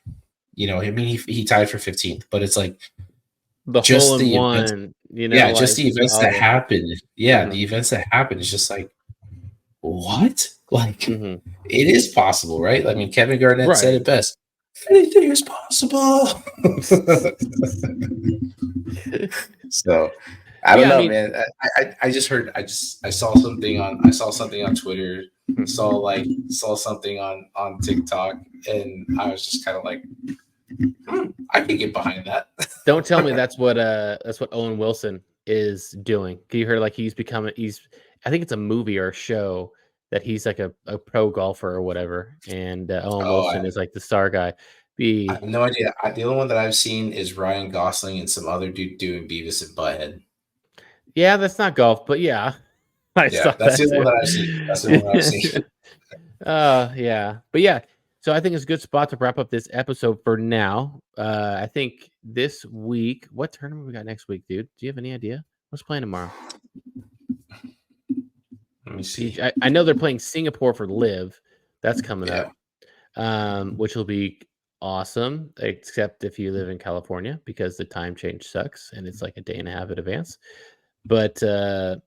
I mean, he tied for 15th, but it's like the just hole in the events, one, just the events that happened. Yeah, the events that happened is just like, what? Like, it is possible, right? I mean, Kevin Garnett said it best. Anything is possible. So I don't know, man. I saw something on Twitter, saw something on TikTok, and I was just kind of like, I can get behind that. Don't tell me that's what Owen Wilson is doing. You heard like I think it's a movie or a show that he's like a pro golfer or whatever, and Owen Wilson is like the star guy. I have no idea. The only one that I've seen is Ryan Gosling and some other dude doing Beavis and Butthead. Yeah, that's not golf, but yeah. That's the only one that I've seen. That's the one I've seen. Yeah. But yeah, so I think it's a good spot to wrap up this episode for now. I think this week, what tournament we got next week, dude? Do you have any idea? What's playing tomorrow? Let me see. I know they're playing Singapore for LIV. That's coming up, which will be awesome, except if you live in California, because the time change sucks and it's like a day and a half in advance. But what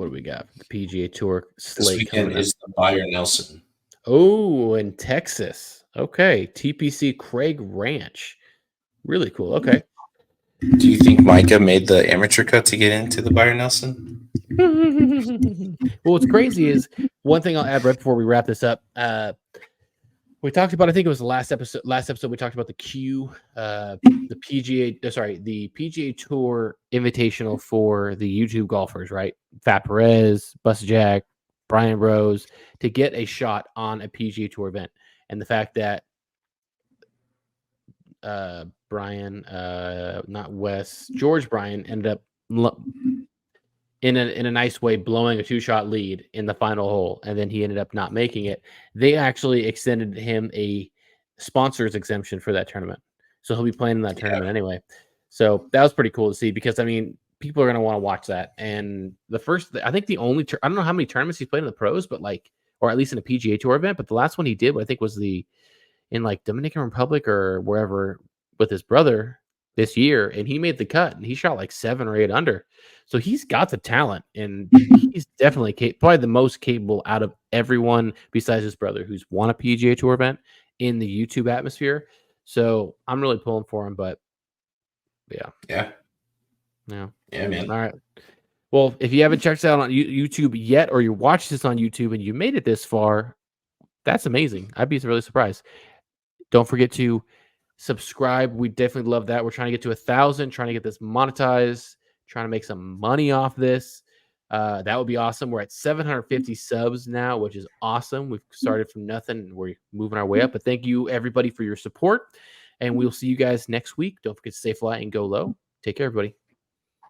do we got? The PGA Tour slate. This weekend is the Byron Nelson. Oh, in Texas. Okay. TPC Craig Ranch. Really cool. Okay. Do you think Micah made the amateur cut to get into the Byron Nelson? Well, what's crazy is one thing I'll add right before we wrap this up. We talked about, I think it was the last episode we talked about the PGA Tour Invitational for the YouTube golfers, right? Fat Perez, Buster Jack, Brian Rose, to get a shot on a PGA Tour event. And the fact that George Bryan ended up in a nice way blowing a 2-shot lead in the final hole, and then he ended up not making it. They actually extended him a sponsors exemption for that tournament, so he'll be playing in that tournament anyway. So that was pretty cool to see, because I mean, people are going to want to watch that. And I think the only I don't know how many tournaments he's played in the pros, but or at least in a PGA Tour event, but the last one he did, I think, was in like Dominican Republic or wherever with his brother this year, and he made the cut, and he shot like 7 or 8 under. So he's got the talent, and he's definitely probably the most capable out of everyone besides his brother, who's won a PGA Tour event in the YouTube atmosphere. So I'm really pulling for him, but yeah, man. All right. Well, if you haven't checked us out on YouTube yet, or you watched this on YouTube and you made it this far, that's amazing. I'd be really surprised. Don't forget to subscribe. We definitely love that. We're trying to get to 1,000, trying to get this monetized, trying to make some money off this. That would be awesome. We're at 750 subs now, which is awesome. We've started from nothing, and we're moving our way up. But thank you, everybody, for your support, and we'll see you guys next week. Don't forget to stay fly and go low. Take care, everybody.